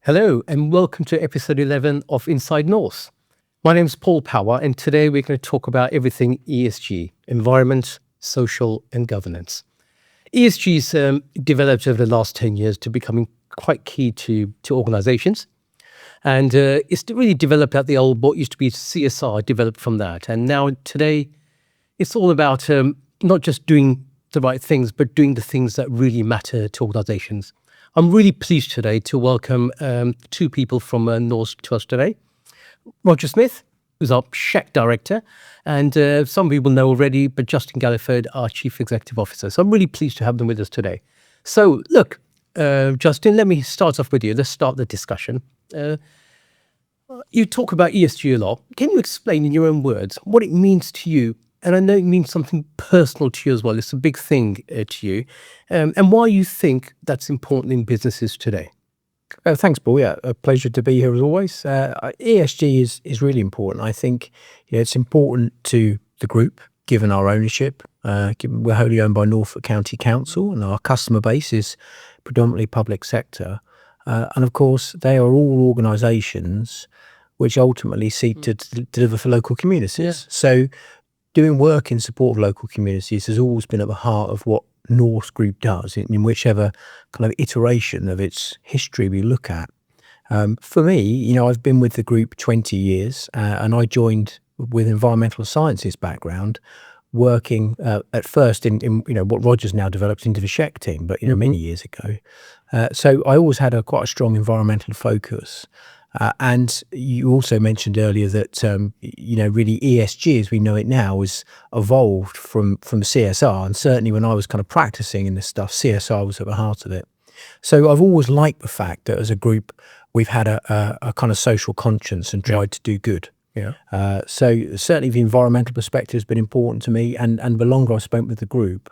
Hello and welcome to episode 11 of Inside Norse. My name is Paul Pawa and today we're going to talk about everything ESG, environment, social and governance. ESG is developed over the last 10 years to becoming quite key to organizations. And it's really developed at the old, what used to be CSR, developed from that. And now today, it's all about not just doing the right things, but doing the things that really matter to organizations. I'm really pleased today to welcome two people from Norse to us today. Roger Smith, who's our SHEQ Director, and some people know already, but Justin Galliford, our Chief Executive Officer. So I'm really pleased to have them with us today. So look, Justin, let me start off with you. Let's start the discussion. You talk about ESG a lot. Can you explain in your own words what it means to you? And I know it means something personal to you as well. It's a big thing to you. And why you think that's important in businesses today. Thanks, Paul. Yeah, a pleasure to be here as always. ESG is really important. I think it's important to the group, given our ownership. Given we're wholly owned by Norfolk County Council and our customer base is predominantly public sector. And of course, they are all organisations which ultimately seek to deliver for local communities. Yeah. So doing work in support of local communities has always been at the heart of what Norse Group does in whichever kind of iteration of its history we look at. For me, I've been with the group 20 years and I joined with environmental sciences background, working at first in what Roger's now developed into the SHEQ team, but many years ago. So I always had quite a strong environmental focus. And you also mentioned earlier that, really ESG as we know it now has evolved from CSR. And certainly when I was kind of practicing in this stuff, CSR was at the heart of it. So I've always liked the fact that as a group, we've had a kind of social conscience and tried to do good. Yeah. So certainly the environmental perspective has been important to me. And the longer I've spent with the group,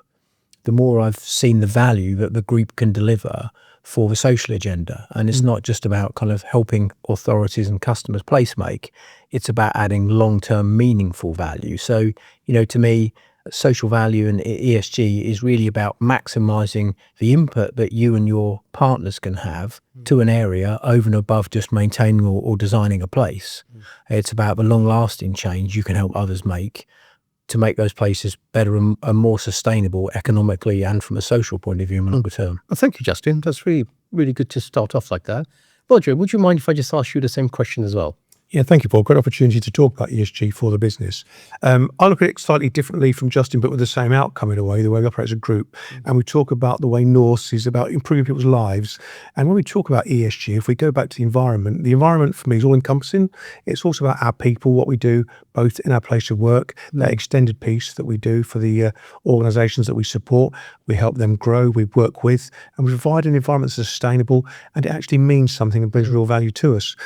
the more I've seen the value that the group can deliver for the social agenda. And it's not just about kind of helping authorities and customers placemake, it's about adding long-term meaningful value. So, to me, social value and ESG is really about maximising the input that you and your partners can have to an area over and above just maintaining or designing a place. It's about the long-lasting change you can help others make to make those places better and more sustainable economically and from a social point of view in the longer term. Well, thank you, Justin. That's really, really good to start off like that. Roger, would you mind if I just ask you the same question as well? Yeah, thank you, Paul. Great opportunity to talk about ESG for the business. I look at it slightly differently from Justin, but with the same outcome in a way, the way we operate as a group. And we talk about the way Norse is about improving people's lives. And when we talk about ESG, if we go back to the environment for me is all encompassing. It's also about our people, what we do, both in our place of work, that extended piece that we do for the organisations that we support. We help them grow, we work with, and we provide an environment that's sustainable and it actually means something and brings real value to us.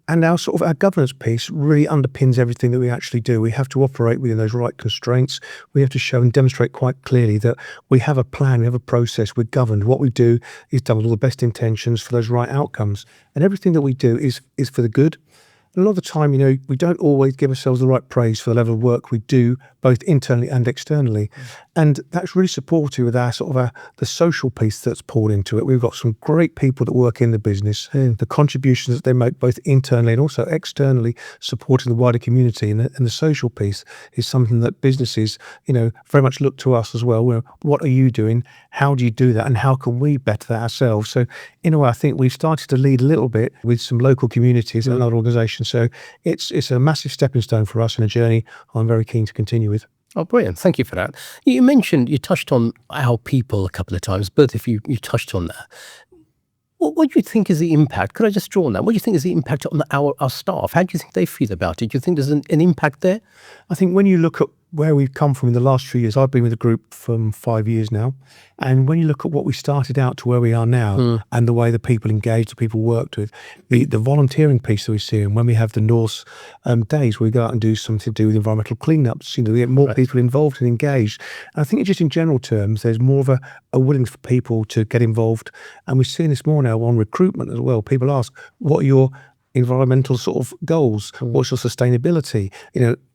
And our sort of our governance piece really underpins everything that we actually do. We have to operate within those right constraints. We have to show and demonstrate quite clearly that we have a plan, we have a process, we're governed. What we do is done with all the best intentions for those right outcomes. And everything that we do is for the good. And a lot of the time, we don't always give ourselves the right praise for the level of work we do, both internally and externally. And that's really supported with the social piece that's poured into it. We've got some great people that work in the business, the contributions that they make both internally and also externally supporting the wider community. And the social piece is something that businesses, very much look to us as well. What are you doing? How do you do that? And how can we better that ourselves? So in a way, I think we've started to lead a little bit with some local communities and other organisations. So it's a massive stepping stone for us in a journey I'm very keen to continue with. Oh, brilliant. Thank you for that. You touched on our people a couple of times, both of you touched on that. What do you think is the impact? Could I just draw on that? What do you think is the impact on our staff? How do you think they feel about it? Do you think there's an impact there? I think when you look at where we've come from in the last few years, I've been with the group for 5 years now. And when you look at what we started out to where we are now and the way the people engaged, the people worked with, the volunteering piece that we see, and when we have the Norse days where we go out and do something to do with environmental cleanups, we get more people involved and engaged. And I think just in general terms, there's more of a willingness for people to get involved. And we're seeing this more now on recruitment as well. People ask, what are your environmental sort of goals? What's your sustainability?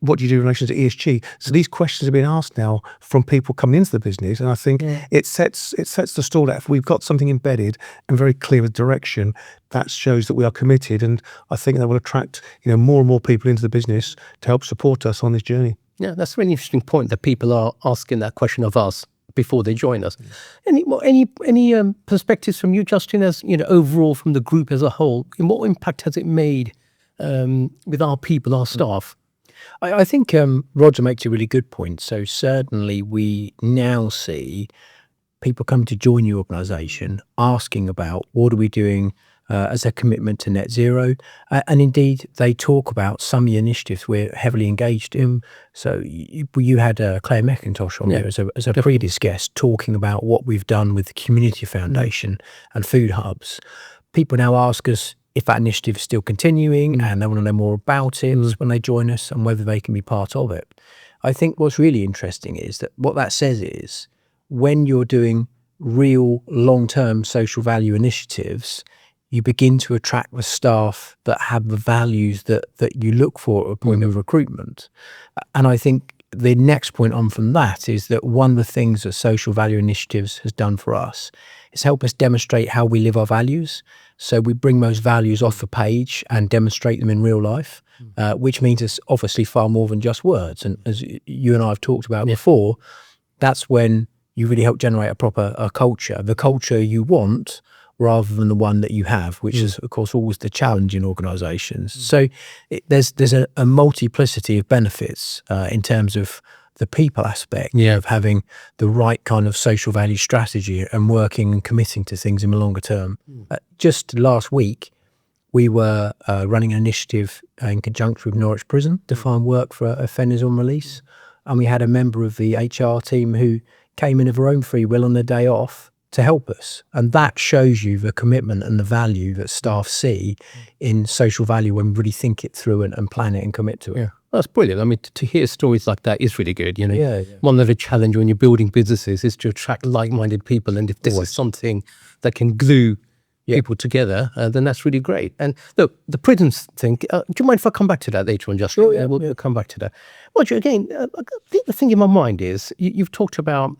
What do you do in relation to ESG? So these questions are being asked now from people coming into the business, and I think it sets the stall that if we've got something embedded and very clear with direction, that shows that we are committed, and I think that will attract more and more people into the business to help support us on this journey. Yeah, that's a really interesting point that people are asking that question of us before they join us. Any perspectives from you, Justin, as overall from the group as a whole? What impact has it made with our people, our staff? I think Roger makes a really good point. So certainly we now see people come to join the organisation asking about what are we doing as a commitment to net zero. And indeed, they talk about some of the initiatives we're heavily engaged in. So you had Claire McIntosh on there as a previous guest talking about what we've done with the Community Foundation and food hubs. People now ask us if that initiative is still continuing and they want to know more about it when they join us and whether they can be part of it. I think what's really interesting is that what that says is when you're doing real long-term social value initiatives, you begin to attract the staff that have the values that you look for at a point of recruitment. And I think the next point on from that is that one of the things that social value initiatives has done for us is help us demonstrate how we live our values. So we bring those values off the page and demonstrate them in real life, which means it's obviously far more than just words. And as you and I have talked about before, that's when you really help generate a proper culture, the culture you want, rather than the one that you have, which is, of course, always the challenge in organisations. So there's a multiplicity of benefits in terms of the people aspect of having the right kind of social value strategy and working and committing to things in the longer term. Just last week, we were running an initiative in conjunction with Norwich Prison to find work for offenders on release. And we had a member of the HR team who came in of her own free will on the day off to help us. And that shows you the commitment and the value that staff see in social value when we really think it through and plan it and commit to it. Yeah, that's brilliant. I mean, to hear stories like that is really good. Yeah. One of the challenges when you're building businesses is to attract like-minded people. And if this is something that can glue people together, then that's really great. And look, the prisons thing, do you mind if I come back to that later on, Justin? We'll come back to that. Roger, again, the thing in my mind is you've talked about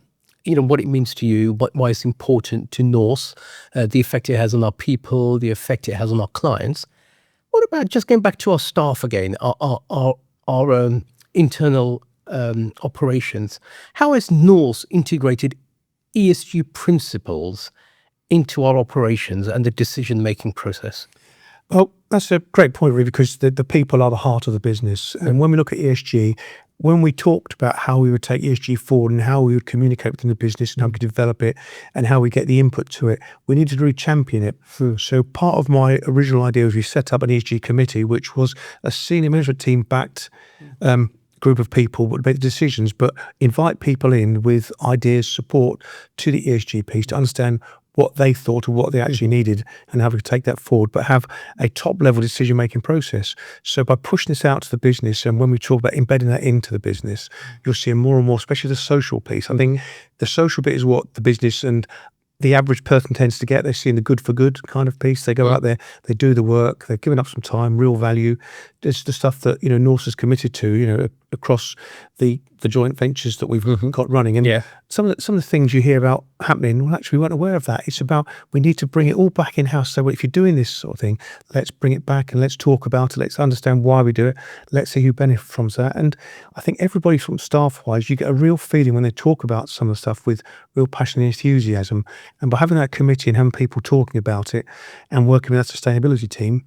what it means to you, why it's important to Norse, the effect it has on our people, the effect it has on our clients. What about just going back to our staff again, our internal operations? How has Norse integrated ESG principles into our operations and the decision-making process? Well, that's a great point, really, because the people are the heart of the business. And when we look at ESG, when we talked about how we would take ESG forward and how we would communicate within the business and how we could develop it and how we get the input to it, we needed to really champion it. So part of my original idea was we set up an ESG committee, which was a senior management team backed group of people would make the decisions, but invite people in with ideas, support to the ESG piece to understand what they thought or what they actually needed and how we could take that forward, but have a top-level decision-making process. So by pushing this out to the business, and when we talk about embedding that into the business, you'll see more and more, especially the social piece. I think the social bit is what the business and the average person tends to get. They're seeing the good for good kind of piece. They go out there, they do the work, they're giving up some time, real value. It's the stuff that, Norse is committed to, across the joint ventures that we've got running. And some of the things you hear about happening, well, actually, we weren't aware of that. It's about, we need to bring it all back in-house. So if you're doing this sort of thing, let's bring it back and let's talk about it. Let's understand why we do it. Let's see who benefits from that. And I think everybody from staff-wise, you get a real feeling when they talk about some of the stuff with real passion and enthusiasm. And by having that committee and having people talking about it and working with that sustainability team,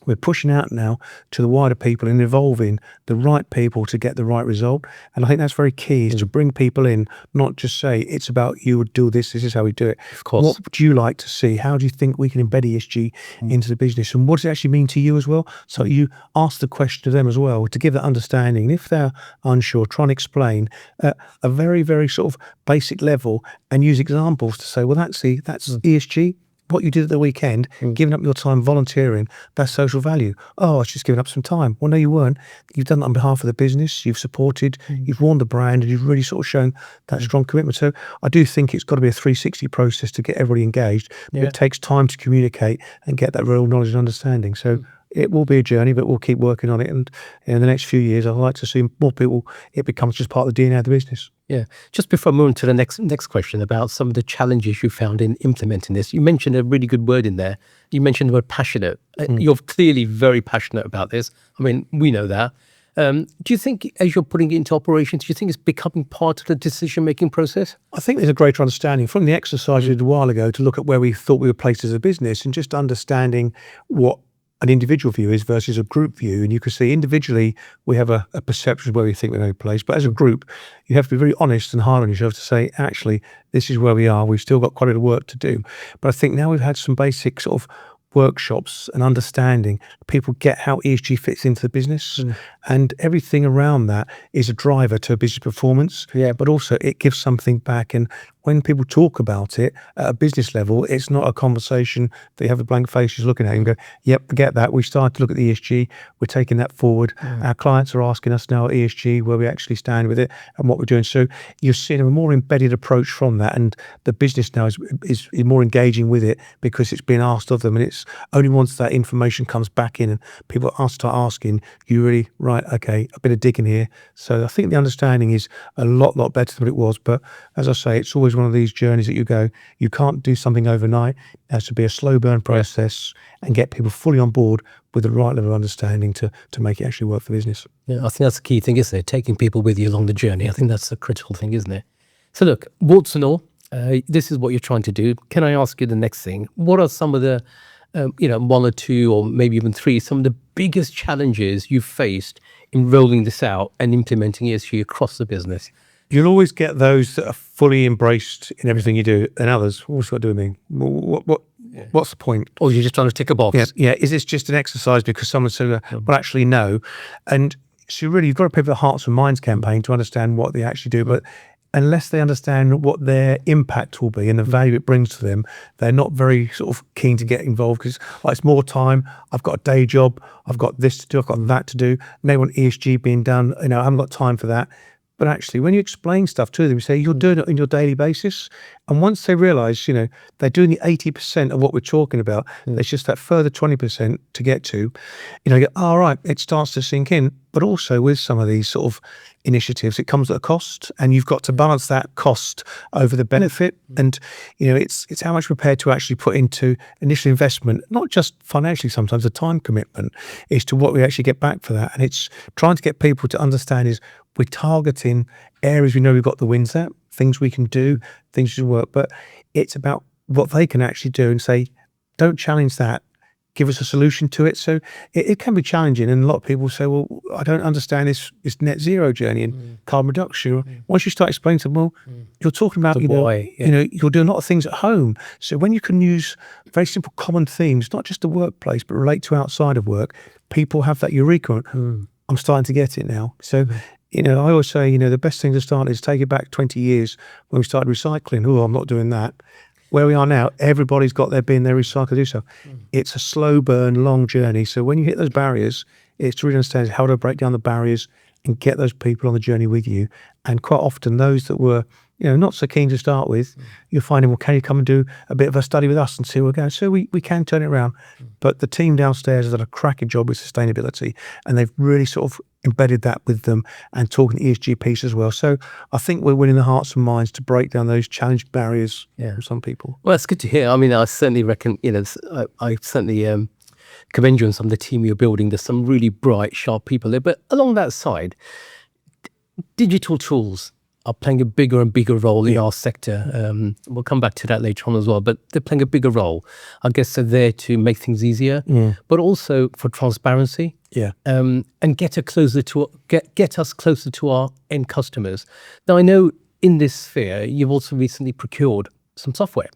we're pushing out now to the wider people and involving the right people to get the right result. And I think that's very key, is to bring people in, not just say, it's about you would do this is how we do it. Of course. What would you like to see? How do you think we can embed ESG into the business? And what does it actually mean to you as well? So you ask the question to them as well, to give that understanding. And if they're unsure, try and explain at a very, very sort of basic level and use examples to say, well, that's ESG. What you did at the weekend, giving up your time volunteering, that's social value. Oh, I was just giving up some time. Well, no, you weren't. You've done that on behalf of the business. You've supported, you've worn the brand, and you've really sort of shown that strong commitment. So I do think it's got to be a 360 process to get everybody engaged. But it takes time to communicate and get that real knowledge and understanding. So it will be a journey, but we'll keep working on it. And in the next few years, I'd like to see more people, it becomes just part of the DNA of the business. Yeah. Just before I move on to the next question about some of the challenges you found in implementing this, you mentioned a really good word in there. You mentioned the word passionate. You're clearly very passionate about this. I mean, we know that. Do you think, as you're putting it into operations, do you think it's becoming part of the decision-making process? I think there's a greater understanding from the exercise we did a while ago to look at where we thought we were placed as a business and just understanding what an individual view is versus a group view. And you can see individually we have a perception of where we think we're going to be placed. But as a group, you have to be very honest and hard on yourself to say, actually, this is where we are. We've still got quite a bit of work to do. But I think now we've had some basic sort of workshops and understanding, people get how ESG fits into the business, and everything around that is a driver to business performance. Yeah. But also it gives something back. And when people talk about it at a business level, it's not a conversation that you have a blank face just looking at you and go, yep, I get that. We started to look at the ESG. We're taking that forward. Our clients are asking us now at ESG where we actually stand with it and what we're doing. So you're seeing a more embedded approach from that. And the business now is more engaging with it because it's being asked of them. And it's only once that information comes back in and people start asking, you really, right, okay, a bit of digging here. So I think the understanding is a lot better than what it was. But as I say, it's always one of these journeys that you can't do something overnight. It has to be a slow burn process and get people fully on board with the right level of understanding to make it actually work for business. Yeah, I think that's the key thing, isn't it? Taking people with you along the journey. I think that's a critical thing, isn't it? So look, warts and all, this is what you're trying to do. Can I ask you the next thing? What are some of the, one or two or maybe even three, some of the biggest challenges you've faced in rolling this out and implementing ESG across the business? You'll always get those that are fully embraced in everything you do, and others, what's got to do with me? What's the point? Or you're just trying to tick a box? Yeah. Is this just an exercise because someone said, well, actually, no. And so really, you've got to pay for the Hearts and Minds campaign to understand what they actually do. But unless they understand what their impact will be and the value it brings to them, they're not very sort of keen to get involved because it's more time. I've got a day job. I've got this to do. I've got that to do. And they want ESG being done. I haven't got time for that. But actually, when you explain stuff to them, you say, you're doing it on your daily basis. And once they realise, they're doing the 80% of what we're talking about, there's just that further 20% to get to, you go, all right, it starts to sink in. But also with some of these sort of initiatives, it comes at a cost, and you've got to balance that cost over the benefit. And, it's how much we're prepared to actually put into initial investment, not just financially, sometimes a time commitment is to what we actually get back for that. And it's trying to get people to understand is we're targeting areas we know we've got the wins at, things we can do, things that work, but it's about what they can actually do and say, don't challenge that. Give us a solution to it. So it can be challenging. And a lot of people say, well, I don't understand this net zero journey and carbon reduction. Once you start explaining to them, well, you're talking about, you're doing a lot of things at home. So when you can use very simple common themes, not just the workplace, but relate to outside of work, people have that eureka. I'm starting to get it now. So, I always say, the best thing to start is take it back 20 years when we started recycling. Oh, I'm not doing that. Where we are now, everybody's got their bin, their recycle to do so. It's a slow burn, long journey. So when you hit those barriers, it's to really understand how to break down the barriers and get those people on the journey with you. And quite often those that were, not so keen to start with, you're finding, well, can you come and do a bit of a study with us and see where we're going? So we can turn it around. But the team downstairs has done a cracking job with sustainability, and they've really sort of embedded that with them and talking ESG piece as well. So I think we're winning the hearts and minds to break down those challenge barriers for some people. Well, it's good to hear. I mean, I certainly reckon, I certainly commend you on some of the team you're building. There's some really bright, sharp people there. But along that side, digital tools are playing a bigger and bigger role in our sector. We'll come back to that later on as well, but they're playing a bigger role. I guess they're there to make things easier, but also for transparency. And get us closer to our end customers. Now, I know in this sphere, you've also recently procured some software.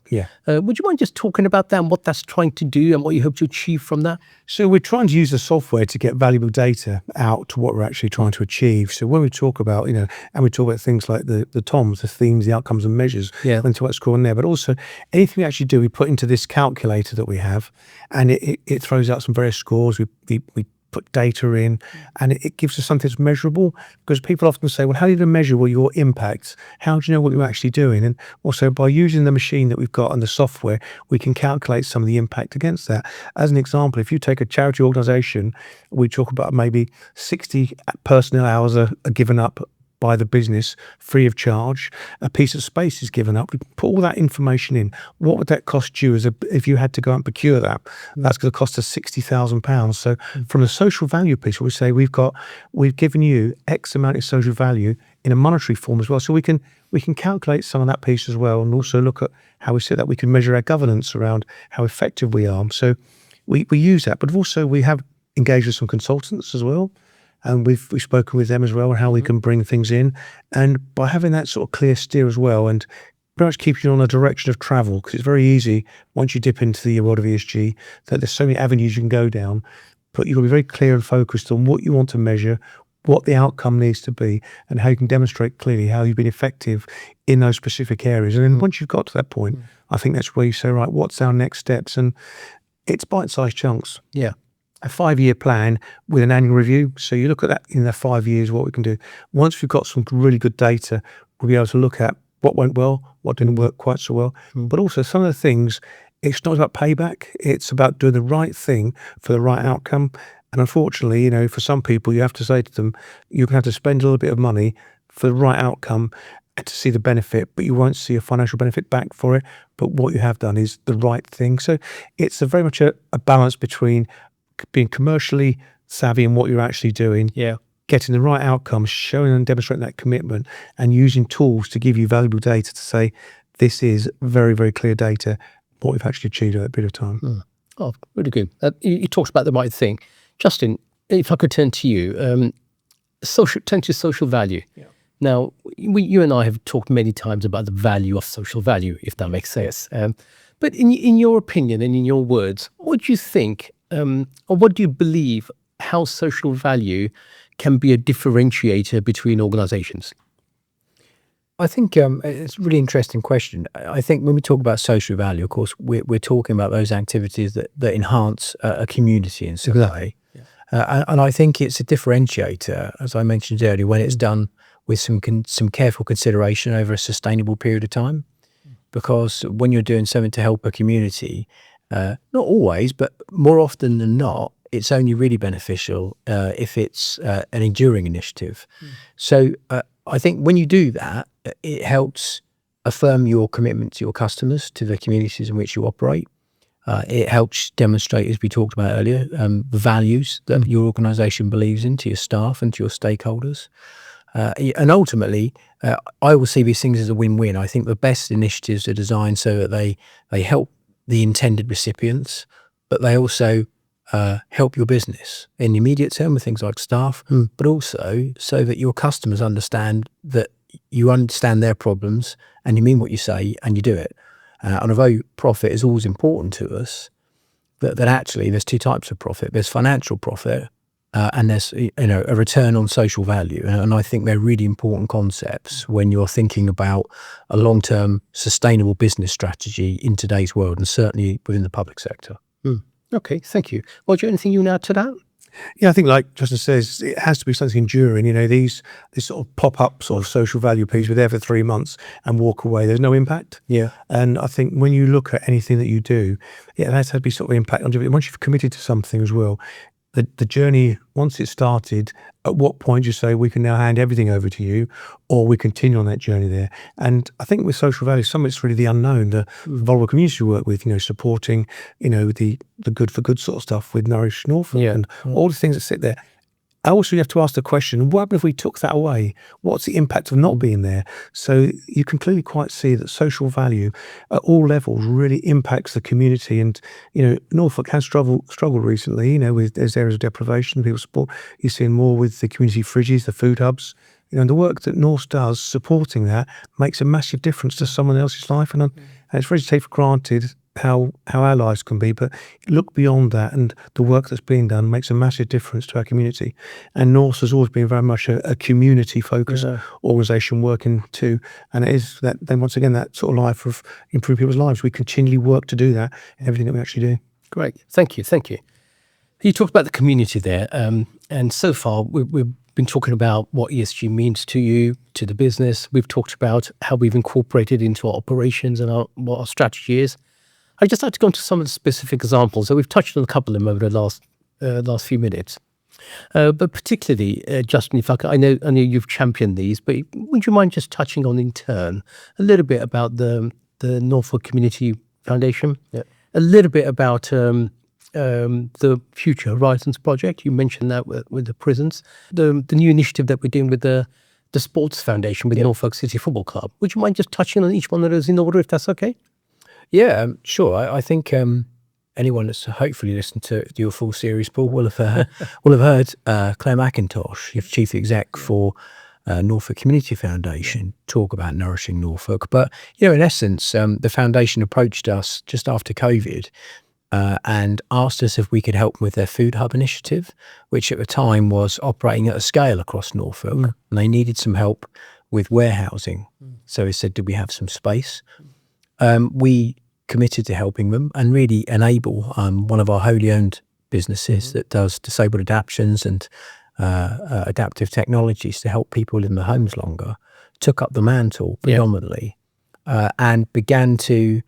Would you mind just talking about that and what that's trying to do and what you hope to achieve from that? So we're trying to use the software to get valuable data out to what we're actually trying to achieve. So when we talk about, and we talk about things like the TOMs, the themes, the outcomes and measures, into what's called in there, but also anything we actually do, we put into this calculator that we have, and it throws out some various scores. We put data in, and it gives us something that's measurable, because people often say, well, how do you measure your impact? How do you know what you're actually doing? And also, by using the machine that we've got and the software, we can calculate some of the impact against that. As an example, if you take a charity organisation, we talk about maybe 60 personnel hours are given up by the business free of charge. A piece of space is given up. We put all that information in. What would that cost you if you had to go out and procure that? That's going to cost us £60,000. So from the social value piece, we say we've given you X amount of social value in a monetary form as well. So we can calculate some of that piece as well, and also look at how we set that. We can measure our governance around how effective we are. So we use that, but also we have engaged with some consultants as well. And we've spoken with them as well, and how we can bring things in. And by having that sort of clear steer as well, and pretty much keeping you on a direction of travel, because it's very easy once you dip into the world of ESG that there's so many avenues you can go down, but you've got to be very clear and focused on what you want to measure, what the outcome needs to be, and how you can demonstrate clearly how you've been effective in those specific areas. And then once you've got to that point, I think that's where you say, right, what's our next steps? And it's bite-sized chunks. Yeah. A 5-year plan with an annual review. So you look at that in the 5 years, what we can do. Once we've got some really good data, we'll be able to look at what went well, what didn't work quite so well. But also some of the things, it's not about payback. It's about doing the right thing for the right outcome. And unfortunately, for some people, you have to say to them, you're going to have to spend a little bit of money for the right outcome and to see the benefit, but you won't see a financial benefit back for it. But what you have done is the right thing. So it's very much a balance between being commercially savvy in what you're actually doing, getting the right outcomes, showing and demonstrating that commitment, and using tools to give you valuable data to say, this is very, very clear data, what we've actually achieved over that bit of time. Oh, really good. You talked about the right thing. Justin, if I could turn to you, turn to social value. Yeah. Now, you and I have talked many times about the value of social value, if that makes sense. But in your opinion and in your words, what do you think, or what do you believe how social value can be a differentiator between organizations? I think it's a really interesting question. I think when we talk about social value, of course, we're talking about those activities that enhance a community in some way. Yeah. And I think it's a differentiator, as I mentioned earlier, when it's done with some careful consideration over a sustainable period of time. Because when you're doing something to help a community, not always, but more often than not, it's only really beneficial if it's an enduring initiative. So I think when you do that, it helps affirm your commitment to your customers, to the communities in which you operate. It helps demonstrate, as we talked about earlier, the values that your organisation believes in to your staff and to your stakeholders. And ultimately, I will see these things as a win-win. I think the best initiatives are designed so that they help the intended recipients, but they also help your business in the immediate term with things like staff, but also so that your customers understand that you understand their problems and you mean what you say and you do it. And although profit is always important to us, that actually there's two types of profit. There's financial profit and there's a return on social value. And I think they're really important concepts when you're thinking about a long-term sustainable business strategy in today's world, and certainly within the public sector. Okay, thank you. Roger, anything you want to add to that? Yeah, I think like Justin says, it has to be something enduring. These sort of pop-up sort of social value piece, we're there for 3 months and walk away. There's no impact. Yeah. And I think when you look at anything that you do, it has to be sort of impact on you. Once you've committed to something as well, the journey, once it's started, at what point do you say we can now hand everything over to you, or we continue on that journey there? And I think with social values, some of it's really the unknown, the vulnerable communities we work with, supporting, the good for good sort of stuff with Norwich Norfolk and all the things that sit there. Also, you have to ask the question, what happens if we took that away? What's the impact of not being there? So you can clearly quite see that social value at all levels really impacts the community. And, Norfolk has struggled recently, with there's areas of deprivation, people support. You're seeing more with the community fridges, the food hubs. And the work that Norse does supporting that makes a massive difference to someone else's life. And it's very to take for granted how our lives can be, but look beyond that, and the work that's being done makes a massive difference to our community. And Norse has always been very much a community-focused organisation working too, and it is that, then once again, that sort of life of improving people's lives. We continually work to do that in everything that we actually do. Great, thank you. You talked about the community there, and so far we've been talking about what ESG means to you, to the business. We've talked about how we've incorporated into our operations and what our strategy is. I'd just like to go into some of the specific examples. So we've touched on a couple of them over the last few minutes. But particularly, Justin, if I know you've championed these, but would you mind just touching on in turn a little bit about the Norfolk Community Foundation, a little bit about the Future Horizons project? You mentioned that with the prisons, the new initiative that we're doing with the Sports Foundation with Norfolk City Football Club. Would you mind just touching on each one of those in order, if that's okay? Yeah, sure. I think anyone that's hopefully listened to your full series, Paul, will have heard Claire McIntosh, your chief exec for Norfolk Community Foundation, talk about nourishing Norfolk. But in essence, the foundation approached us just after COVID and asked us if we could help them with their food hub initiative, which at the time was operating at a scale across Norfolk, and they needed some help with warehousing. So we said, "Do we have some space?" We committed to helping them and really enable one of our wholly owned businesses that does disabled adaptions and adaptive technologies to help people live in their homes longer, took up the mantle predominantly and began to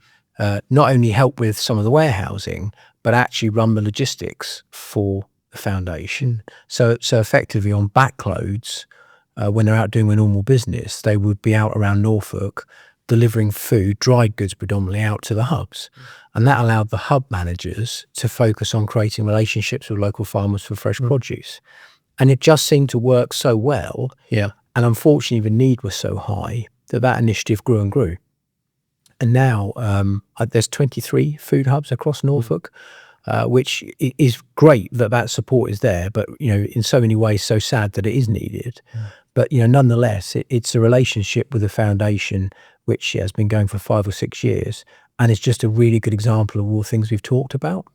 not only help with some of the warehousing, but actually run the logistics for the foundation. So effectively on backloads, when they're out doing their normal business, they would be out around Norfolk delivering food, dried goods predominantly, out to the hubs. And that allowed the hub managers to focus on creating relationships with local farmers for fresh produce. And it just seemed to work so well. Yeah. And unfortunately, the need was so high that initiative grew and grew. And now there's 23 food hubs across Norfolk, which is great that support is there, but in so many ways so sad that it is needed. But nonetheless, it's a relationship with a foundation which has been going for 5 or 6 years, and it's just a really good example of all the things we've talked about.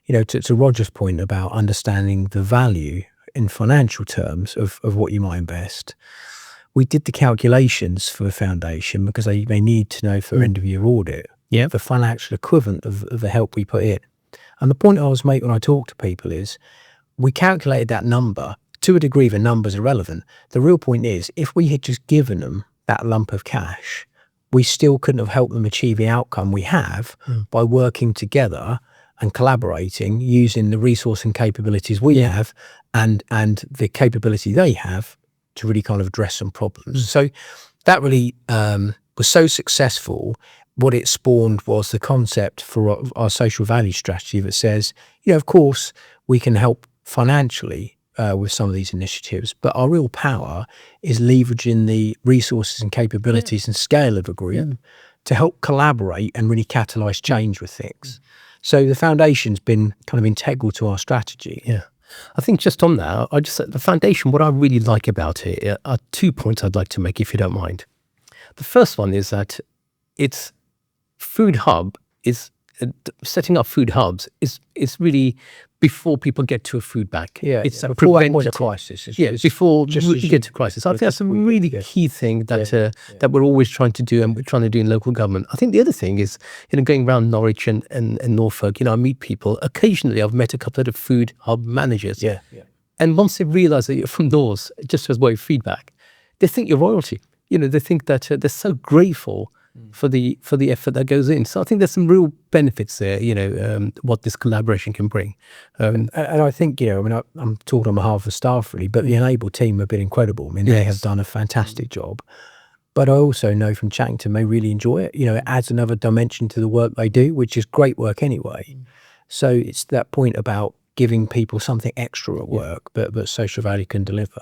To Roger's point about understanding the value in financial terms of what you might invest. We did the calculations for the foundation because they need to know for end of year audit the financial equivalent of the help we put in. And the point I was making when I talk to people is we calculated that number. To a degree, the numbers are relevant. The real point is, if we had just given them that lump of cash, we still couldn't have helped them achieve the outcome we have by working together and collaborating, using the resource and capabilities we have and the capability they have to really kind of address some problems. So that really was so successful. What it spawned was the concept for our social value strategy that says, of course, we can help financially with some of these initiatives, but our real power is leveraging the resources and capabilities and scale of a group to help collaborate and really catalyse change with things. So the foundation's been kind of integral to our strategy. Yeah. I think just on that, the foundation, what I really like about it are 2 points I'd like to make, if you don't mind. The first one is that it's food hub is setting up food hubs is really before people get to a food bank. It's a before preventative crisis. Before you get to crisis. I think that's a really key thing that we're always trying to do, and we're trying to do in local government. I think the other thing is, going around Norwich and Norfolk, I meet people. Occasionally, I've met a couple of the food hub managers. And once they realise that you're from Norse, just as a way of feedback, they think you're royalty. They think that they're so grateful for the effort that goes in. So I think there's some real benefits there, what this collaboration can bring. And I think, I'm talking on behalf of the staff really, but the Enable team have been incredible. They have done a fantastic job. But I also know from chatting to them, they really enjoy it. It adds another dimension to the work they do, which is great work anyway. So it's that point about giving people something extra at work, but social value can deliver.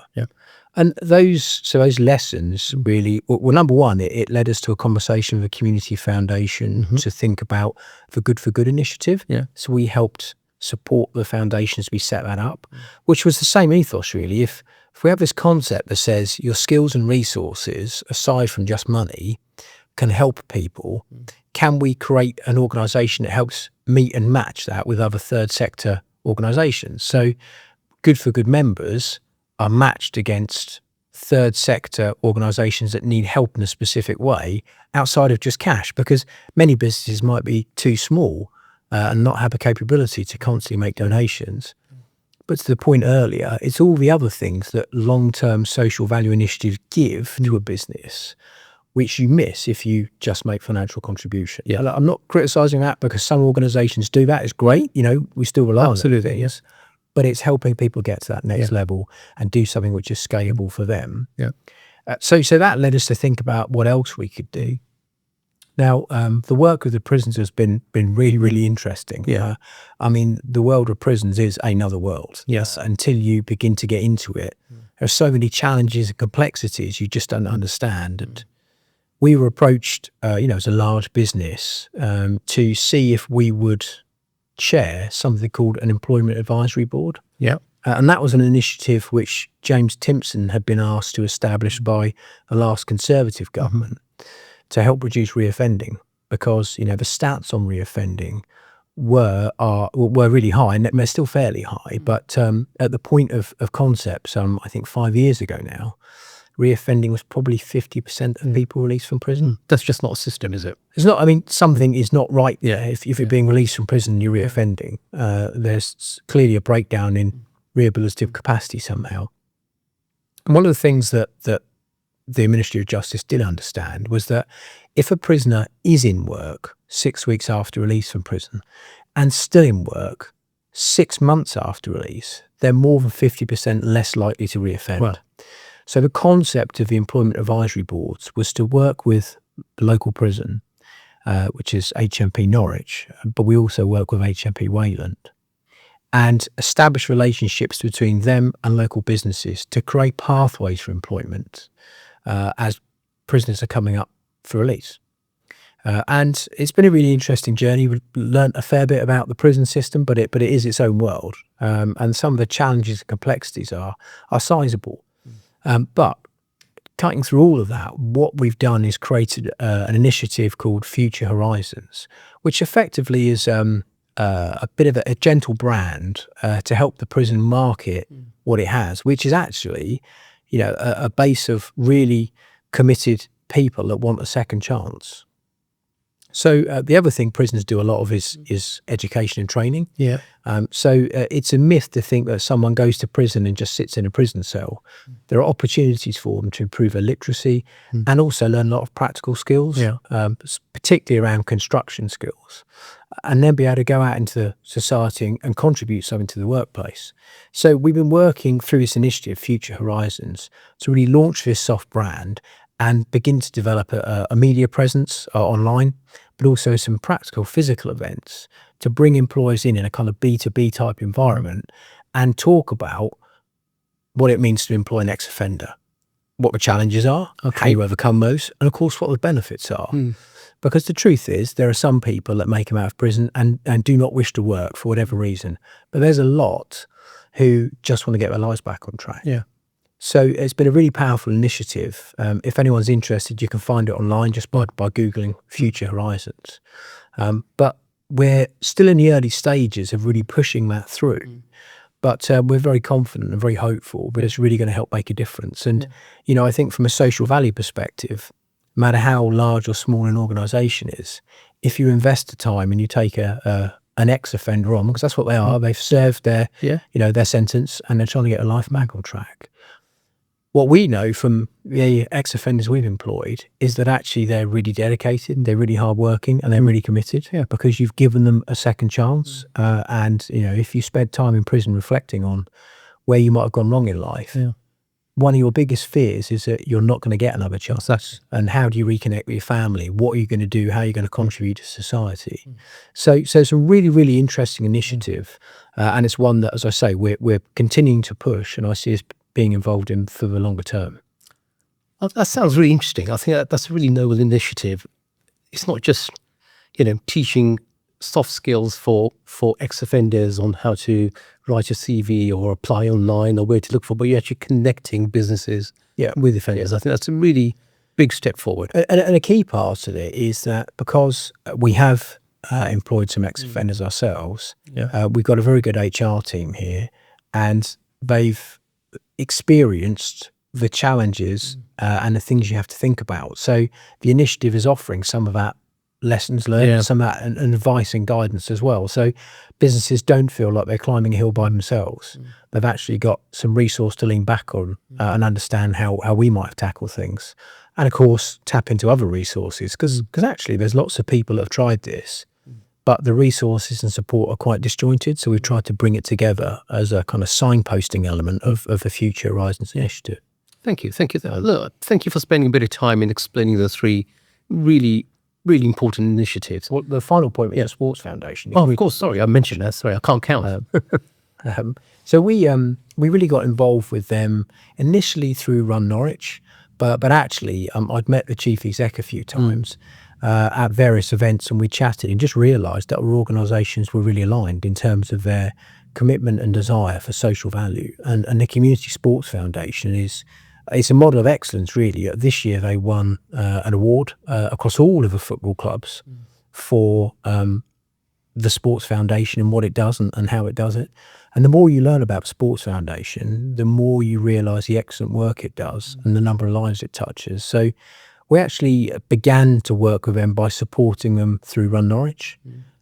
And those lessons really, well, number one, it led us to a conversation with the Community Foundation to think about the Good for Good initiative. So we helped support the foundation as we set that up, which was the same ethos really. If we have this concept that says your skills and resources, aside from just money, can help people, can we create an organisation that helps meet and match that with other third sector organisations? So Good for Good members are matched against third sector organisations that need help in a specific way outside of just cash, because many businesses might be too small and not have the capability to constantly make donations. But to the point earlier, it's all the other things that long-term social value initiatives give to a business, which you miss if you just make financial contribution. Yeah. And I'm not criticising that, because some organisations do that. It's great. We still rely on Absolutely, things, yes. but it's helping people get to that next level and do something which is scalable for them. Yeah. So that led us to think about what else we could do. Now, the work with the prisons has been really, really interesting. Yeah. I mean, the world of prisons is another world. Yes. Until you begin to get into it, there are so many challenges and complexities you just don't understand. And we were approached, as a large business, to see if we would chair something called an employment advisory board. Yeah. And that was an initiative which James Timpson had been asked to establish by the last Conservative government to help reduce reoffending, because the stats on reoffending were really high, and they're still fairly high. But at the point of concept, I think 5 years ago now, reoffending was probably 50% of people released from prison. That's just not a system, is it? It's not. I mean, something is not right there. If you're being released from prison and you're reoffending, there's clearly a breakdown in rehabilitative capacity somehow. And one of the things that the Ministry of Justice did understand was that if a prisoner is in work 6 weeks after release from prison and still in work 6 months after release, they're more than 50% less likely to reoffend. Wow. So the concept of the employment advisory boards was to work with the local prison, which is HMP Norwich, but we also work with HMP Wayland, and establish relationships between them and local businesses to create pathways for employment as prisoners are coming up for release. And it's been a really interesting journey. We've learned a fair bit about the prison system, but it is its own world. And some of the challenges and complexities are sizable. But cutting through all of that, what we've done is created an initiative called Future Horizons, which effectively is a bit of a gentle brand to help the prison market what it has, which is actually a base of really committed people that want a second chance. So the other thing prisoners do a lot of is education and training. Yeah. So it's a myth to think that someone goes to prison and just sits in a prison cell. There are opportunities for them to improve their literacy and also learn a lot of practical skills, particularly around construction skills, and then be able to go out into society and contribute something to the workplace. So we've been working through this initiative, Future Horizons, to really launch this soft brand and begin to develop a media presence online, but also some practical physical events to bring employers in a kind of B2B type environment and talk about what it means to employ an ex-offender, what the challenges are, how you overcome those, and of course what the benefits are. Because the truth is there are some people that may come out of prison and do not wish to work for whatever reason, but there's a lot who just want to get their lives back on track. Yeah. So it's been a really powerful initiative. If anyone's interested, you can find it online just by Googling Future Horizons. But we're still in the early stages of really pushing that through. But we're very confident and very hopeful that it's really going to help make a difference. And, I think from a social value perspective, no matter how large or small an organisation is, if you invest the time and you take an ex-offender on, because that's what they are, they've served their sentence and they're trying to get a life back on track. What we know from the ex-offenders we've employed is that actually they're really dedicated, they're really hardworking, and they're really committed because you've given them a second chance. And, if you spend time in prison reflecting on where you might have gone wrong in life, one of your biggest fears is that you're not going to get another chance. Exactly. And how do you reconnect with your family? What are you going to do? How are you going to contribute to society? So it's a really, really interesting initiative. And it's one that, as I say, we're continuing to push, and I see us being involved in for the longer term. That sounds really interesting. I think that's a really noble initiative. It's not just, teaching soft skills for ex-offenders on how to write a CV or apply online or where to look for, but you're actually connecting businesses with offenders. I think that's a really big step forward. And a key part of it is that because we have employed some ex-offenders ourselves, we've got a very good HR team here, and they've experienced the challenges and the things you have to think about. So the initiative is offering some of that lessons learned, Yeah. some of that, and advice and guidance as well. So businesses don't feel like they're climbing a hill by themselves. They've actually got some resource to lean back on and understand how we might tackle things. And of course, tap into other resources because actually there's lots of people that have tried this, but the resources and support are quite disjointed. So we've tried to bring it together as a kind of signposting element of the Future Horizons initiative. Thank you. Look, thank you for spending a bit of time in explaining the three really important initiatives. Well, the final point was the Sports Foundation. Oh, of course. Sorry, I mentioned that. Sorry, I can't count. So we really got involved with them initially through Run Norwich, but actually I'd met the chief exec a few times at various events, and we chatted and just realised that our organisations were really aligned in terms of their commitment and desire for social value. And the Community Sports Foundation it's a model of excellence, really. This year they won an award across all of the football clubs for the Sports Foundation and what it does and how it does it. And the more you learn about the Sports Foundation, the more you realise the excellent work it does and the number of lives it touches. So we actually began to work with them by supporting them through Run Norwich.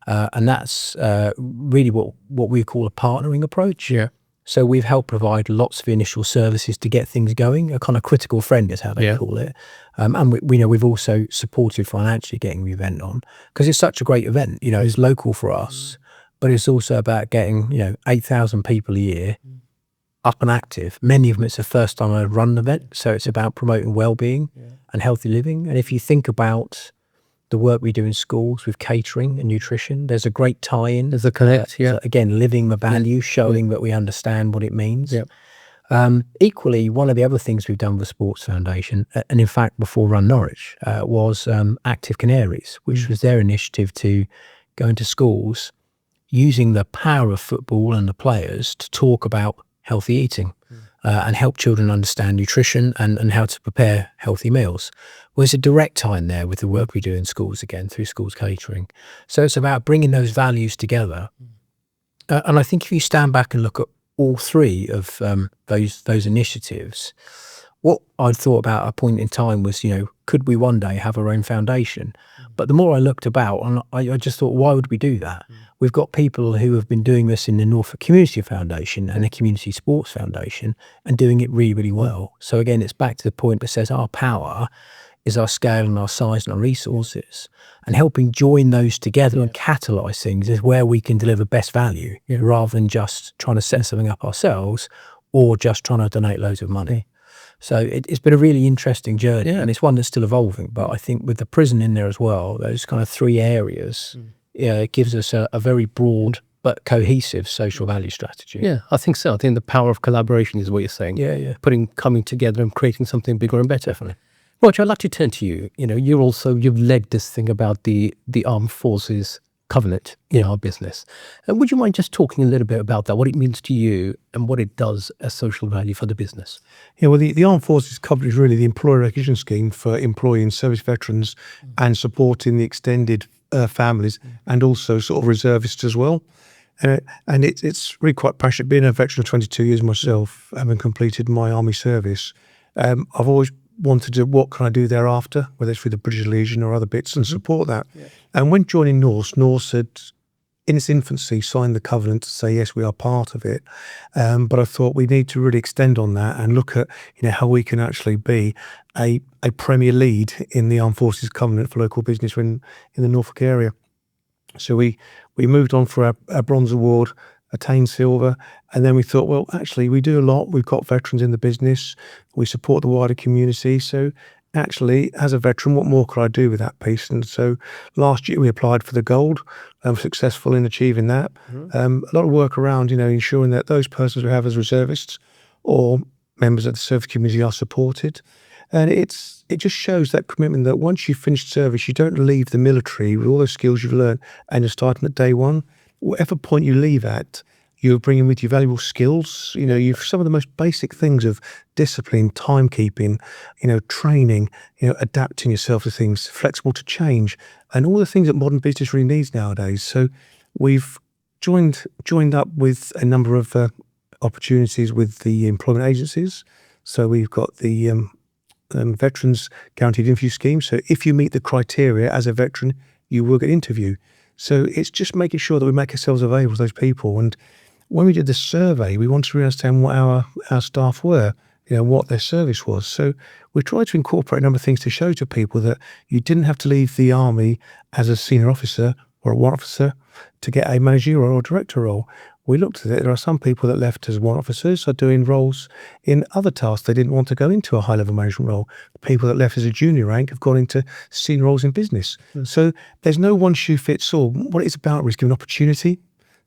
And that's really what we call a partnering approach. Yeah. So we've helped provide lots of initial services to get things going. A kind of critical friend is how they call it. And we know we've also supported financially getting the event on because it's such a great event. It's local for us, but it's also about getting 8,000 people a year up and active. Many of them it's the first time I run an event, so it's about promoting well-being and healthy living. And if you think about the work we do in schools with catering and nutrition, there's a great tie-in. There's a connect, So again, living the value, showing that we understand what it means. Equally, one of the other things we've done with the Sports Foundation, and in fact before Run Norwich, was Active Canaries, which was their initiative to go into schools using the power of football and the players to talk about healthy eating and help children understand nutrition and how to prepare healthy meals. Well, there's a direct tie in there with the work we do in schools, again, through schools catering. So it's about bringing those values together. And I think if you stand back and look at all three of those initiatives, what I'd thought about at a point in time was, could we one day have our own foundation? But the more I looked about, and I just thought, why would we do that? We've got people who have been doing this in the Norfolk Community Foundation and the Community Sports Foundation and doing it really, really well. So again, it's back to the point that says our power is our scale and our size and our resources, and helping join those together and catalyse things is where we can deliver best value rather than just trying to set something up ourselves or just trying to donate loads of money. So it's been a really interesting journey, and it's one that's still evolving. But I think with the prison in there as well, those kind of three areas, it gives us a very broad but cohesive social value strategy. Yeah, I think so. I think the power of collaboration is what you're saying. Coming together and creating something bigger and better. Definitely. Roger, I'd like to turn to you. You've led this thing about the Armed Forces Covenant in our business. And would you mind just talking a little bit about that, what it means to you and what it does as social value for the business? Yeah, well, the Armed Forces Covenant is really the employer recognition scheme for employing service veterans and supporting the extended families and also sort of reservists as well. And it's really quite passionate. Being a veteran of 22 years myself, having completed my army service, I've always wanted to, what can I do thereafter, whether it's through the British Legion or other bits, and support that. And when joining Norse had, in its infancy, signed the covenant to say, yes, we are part of it. But I thought we need to really extend on that and look at, how we can actually be a premier lead in the Armed Forces Covenant for local business in the Norfolk area. So we moved on for our bronze award, attained silver, and then we thought, well, actually, we do a lot. We've got veterans in the business. We support the wider community. So actually, as a veteran, what more could I do with that piece? And so last year we applied for the gold and were successful in achieving that. A lot of work around, ensuring that those persons we have as reservists or members of the service community are supported. And it just shows that commitment that once you've finished service, you don't leave the military with all those skills you've learned and you're starting at day one. Whatever point you leave at, you're bringing with you valuable skills. You've some of the most basic things of discipline, timekeeping, training, adapting yourself to things, flexible to change, and all the things that modern business really needs nowadays. So we've joined up with a number of opportunities with the employment agencies. So we've got the Veterans Guaranteed Interview Scheme. So if you meet the criteria as a veteran, you will get an interview. So it's just making sure that we make ourselves available to those people. And when we did the survey, we wanted to really understand what our staff were, what their service was. So we tried to incorporate a number of things to show to people that you didn't have to leave the army as a senior officer or a warrant officer to get a managerial or director role. We looked at it. There are some people that left as warrant officers are doing roles in other tasks. They didn't want to go into a high-level management role. People that left as a junior rank have gone into senior roles in business. So there's no one shoe fits all. What it's about is giving opportunity,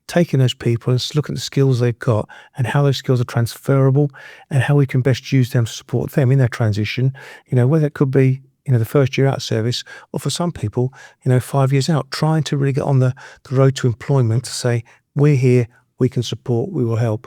taking those people and looking at the skills they've got and how those skills are transferable and how we can best use them to support them in their transition, whether it could be the first year out of service, or for some people, 5 years out, trying to really get on the road to employment to say, we're here, we can support, we will help.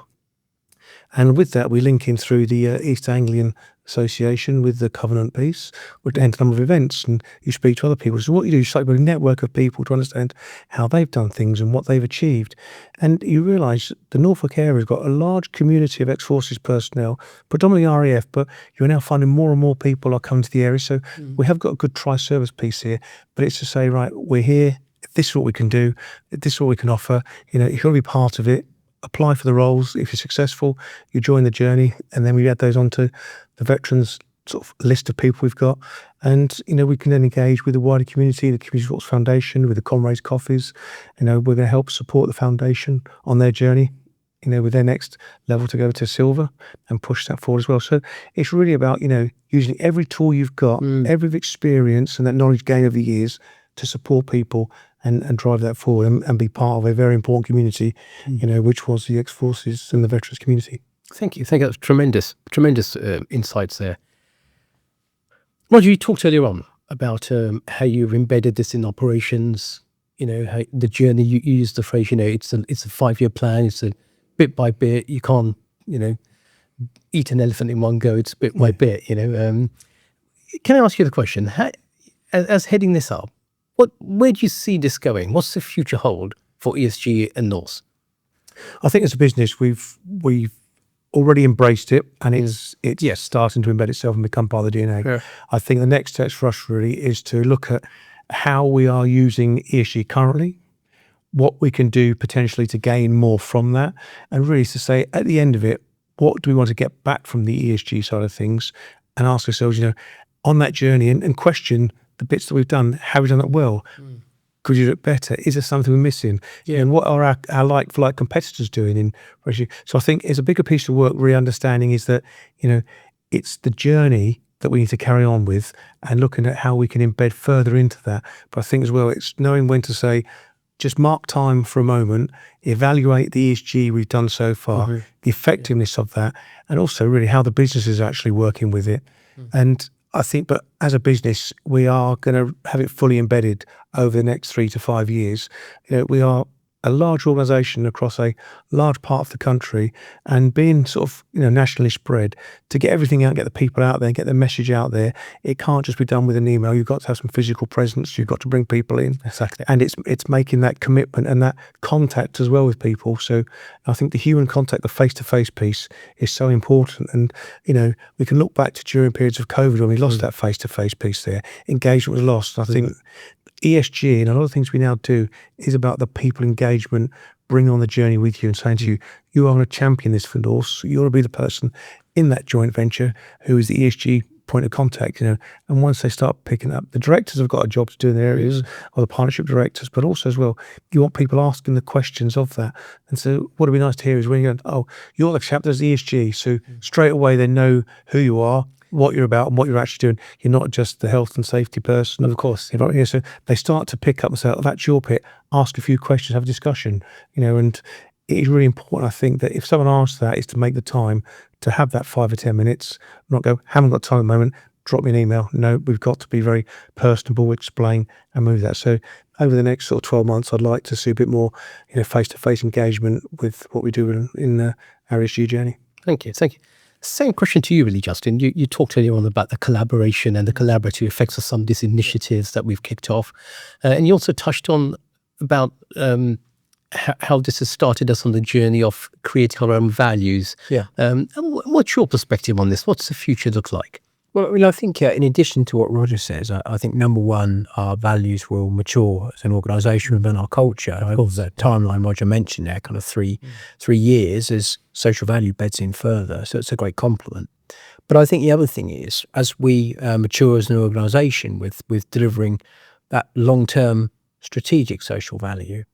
And with that, we link in through the East Anglian Association with the Covenant piece. We attend a number of events and you speak to other people. So what you do is like a network of people to understand how they've done things and what they've achieved. And you realise the Norfolk area has got a large community of ex-forces personnel, predominantly RAF, but you're now finding more and more people are coming to the area. So we have got a good tri-service piece here, but it's to say, right, we're here, this is what we can do, this is what we can offer, you've got to be part of it, apply for the roles. If you're successful, you join the journey, and then we add those onto the veterans sort of list of people we've got. And, we can then engage with the wider community, the Community Sports Foundation, with the Comrades Coffees. We're going to help support the foundation on their journey, with their next level to go to silver and push that forward as well. So it's really about, using every tool you've got, every experience and that knowledge gained over the years to support people and drive that forward and be part of a very important community, which was the ex-forces and the veterans community. Thank you. That's tremendous insights there. Roger, you talked earlier on about how you've embedded this in operations, how the journey, you used the phrase, it's a 5-year plan, it's a bit by bit. You can't, eat an elephant in one go, it's bit by bit, Can I ask you the question, as heading this up, where do you see this going? What's the future hold for ESG and Norse? I think as a business, we've already embraced it, and it's starting to embed itself and become part of the DNA. Yeah. I think the next steps for us really is to look at how we are using ESG currently, what we can do potentially to gain more from that, and really to say at the end of it, what do we want to get back from the ESG side of things, and ask ourselves, on that journey and question the bits that we've done, have we done that well? Could you do it better? Is there something we're missing? Yeah. And what are our like competitors doing so I think it's a bigger piece of work, really understanding is that, it's the journey that we need to carry on with and looking at how we can embed further into that. But I think as well, it's knowing when to say, just mark time for a moment, evaluate the ESG we've done so far, the effectiveness of that, and also really how the business is actually working with it. And I think, but as a business, we are going to have it fully embedded over the next 3 to 5 years. We are a large organisation across a large part of the country, and being sort of nationally spread, to get everything out, get the people out there, and get the message out there, it can't just be done with an email. You've got to have some physical presence. You've got to bring people in. Exactly. And it's making that commitment and that contact as well with people. So I think the human contact, the face-to-face piece is so important. And we can look back to during periods of COVID when we lost that face-to-face piece there. Engagement was lost. I think ESG and a lot of things we now do is about the people engagement, bringing on the journey with you and saying to you, you are going to champion this for Norse. You ought to be the person in that joint venture who is the ESG point of contact, and once they start picking up, the directors have got a job to do in their areas, or the partnership directors, but also as well, you want people asking the questions of that. And so what would be nice to hear is when you're going, oh, you're the chap that does ESG. So straight away they know who you are, what you're about and what you're actually doing. You're not just the health and safety person. Of course. So they start to pick up and say, oh, that's your pit. Ask a few questions, have a discussion, and it is really important, I think, that if someone asks that, is to make the time to have that 5 or 10 minutes, not go, haven't got time at the moment, drop me an email. No, we've got to be very personable, explain and move that. So over the next sort of 12 months, I'd like to see a bit more, face-to-face engagement with what we do in our ESG journey. Thank you. Same question to you, really, Justin. You talked earlier on about the collaboration and the collaborative effects of some of these initiatives that we've kicked off. And you also touched on about how this has started us on the journey of creating our own values. Yeah. And what's your perspective on this? What's the future look like? Well, I mean, I think in addition to what Roger says, I think number one, our values will mature as an organisation within our culture. Of course, that timeline Roger mentioned there, kind of 3 years as social value beds in further. So it's a great compliment. But I think the other thing is, as we mature as an organisation with delivering that long-term strategic social value,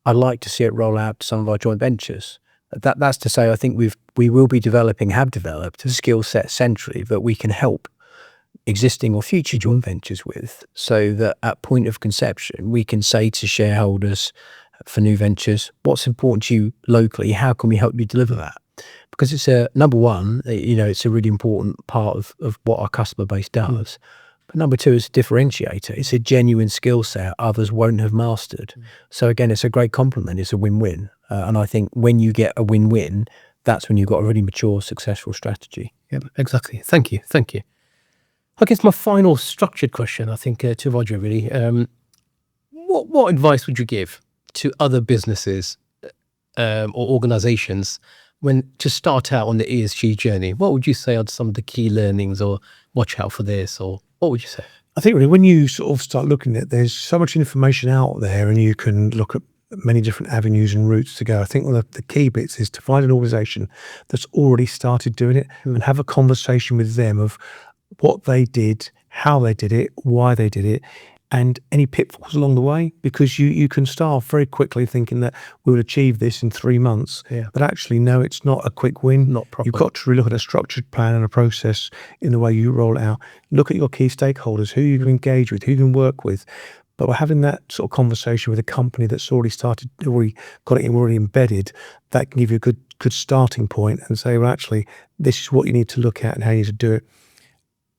I'd like to see it roll out to some of our joint ventures. That's to say, I think we will be have developed a skill set centrally that we can help existing or future joint ventures with, so that at point of conception, we can say to shareholders for new ventures, what's important to you locally? How can we help you deliver that? Because it's number one, it's a really important part of what our customer base does. But number two, is a differentiator. It's a genuine skill set others won't have mastered. So again, it's a great compliment. It's a win-win. And I think when you get a win-win, that's when you've got a really mature, successful strategy. Yeah, exactly. Thank you. I guess my final structured question, I think, to Roger, really, what advice would you give to other businesses or organisations to start out on the ESG journey? What would you say are some of the key learnings, or watch out for this, or what would you say? I think really when you sort of start looking at it, there's so much information out there and you can look at many different avenues and routes to go. I think one of the key bits is to find an organisation that's already started doing it and have a conversation with them of what they did, how they did it, why they did it, and any pitfalls along the way, because you can start very quickly thinking that we will achieve this in 3 months. Yeah. But actually, no, it's not a quick win. Not proper. You've got to really look at a structured plan and a process in the way you roll it out. Look at your key stakeholders, who you can engage with, who you can work with. But by having that sort of conversation with a company that's already got it already embedded, that can give you a good starting point and say, well, actually, this is what you need to look at and how you need to do it.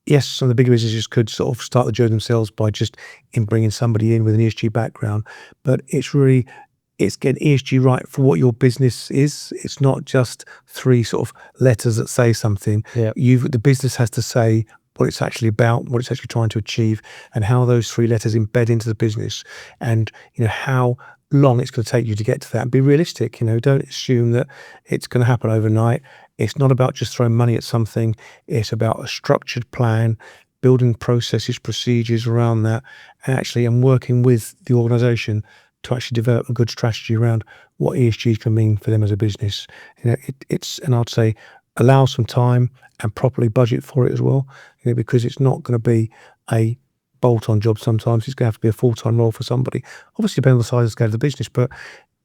Yes, some of the bigger businesses could sort of start the journey themselves by just bringing somebody in with an ESG background, but it's getting ESG right for what your business is. It's not just 3 sort of letters that say something. Yeah. The business has to say what it's actually about, what it's actually trying to achieve, and how those 3 letters embed into the business, and how long it's going to take you to get to that. And be realistic. Don't assume that it's going to happen overnight. It's not about just throwing money at something. It's about a structured plan, building processes, procedures around that, and working with the organisation to actually develop a good strategy around what ESG can mean for them as a business. And I'd say allow some time and properly budget for it as well, because it's not going to be a bolt-on job. Sometimes it's going to have to be a full-time role for somebody. Obviously, depending on the size and scale of the business, but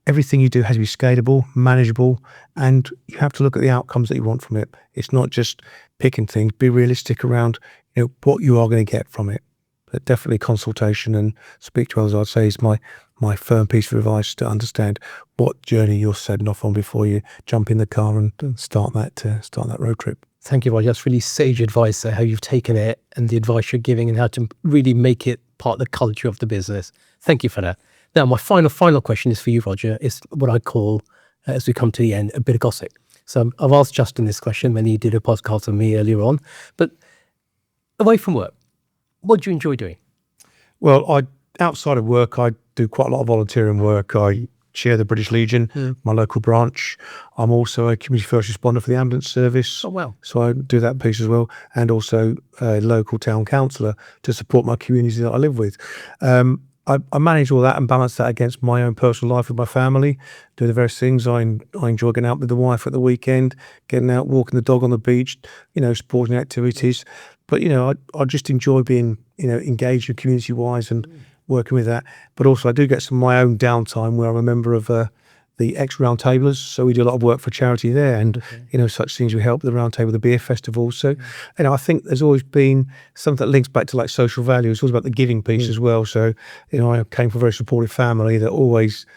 everything you do has to be scalable, manageable, and you have to look at the outcomes that you want from it. It's not just picking things. Be realistic around what you are going to get from it. But definitely consultation and speak to others, I'd say, is my firm piece of advice, to understand what journey you're setting off on before you jump in the car and start that road trip. Thank you, Roger. That's really sage advice there, how you've taken it and the advice you're giving and how to really make it part of the culture of the business. Thank you for that. Now, my final question is for you, Roger. Is what I call, as we come to the end, a bit of gossip. So I've asked Justin this question when he did a podcast with me earlier on. But away from work, what do you enjoy doing? Well, outside of work, I do quite a lot of volunteering work. I chair the British Legion, my local branch. I'm also a community first responder for the ambulance service. Oh, wow. So I do that piece as well, and also a local town councillor to support my community that I live with. I manage all that and balance that against my own personal life with my family, do the various things. I enjoy getting out with the wife at the weekend, getting out, walking the dog on the beach, sporting activities. But, I just enjoy being, engaged community-wise and working with that. But also I do get some of my own downtime where I'm a member of the ex-Roundtablers. So we do a lot of work for charity there, and, such things. We help the Roundtable, the beer festival. So, I think there's always been something that links back to like social values. It's always about the giving piece as well. So, I came from a very supportive family that always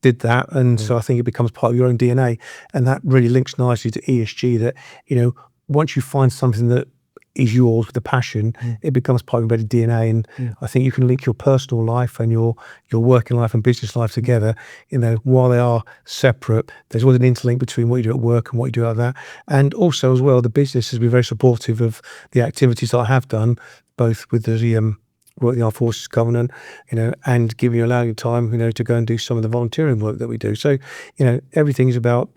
did that. And so I think it becomes part of your own DNA. And that really links nicely to ESG, that, once you find something that is yours with a passion, it becomes part of your better DNA. And I think you can link your personal life and your working life and business life together. While they are separate, there's always an interlink between what you do at work and what you do like that. And also as well, the business has been very supportive of the activities that I have done, both with the work the Armed Forces Covenant, and allowing you time, to go and do some of the volunteering work that we do. So, everything is about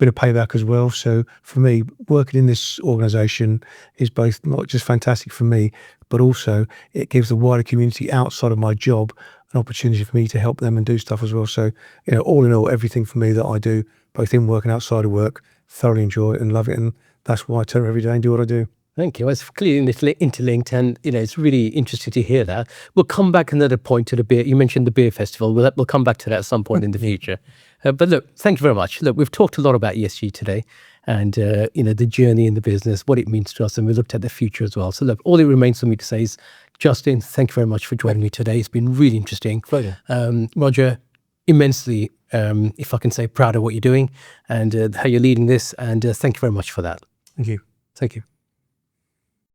bit of payback as well. So for me, working in this organisation is both not just fantastic for me, but also it gives the wider community outside of my job an opportunity for me to help them and do stuff as well. So, all in all, everything for me that I do, both in work and outside of work, thoroughly enjoy it and love it. And that's why I turn up every day and do what I do. Thank you. It's clearly interlinked, and it's really interesting to hear that. We'll come back another point to the beer. You mentioned the beer festival. We'll come back to that at some point in the future. But look, thank you very much. Look, we've talked a lot about ESG today, and the journey in the business, what it means to us, and we looked at the future as well. So look, all it remains for me to say is, Justin, thank you very much for joining me today. It's been really interesting. Pleasure. Roger, immensely, if I can say, proud of what you're doing and how you're leading this. And thank you very much for that. Thank you. Thank you.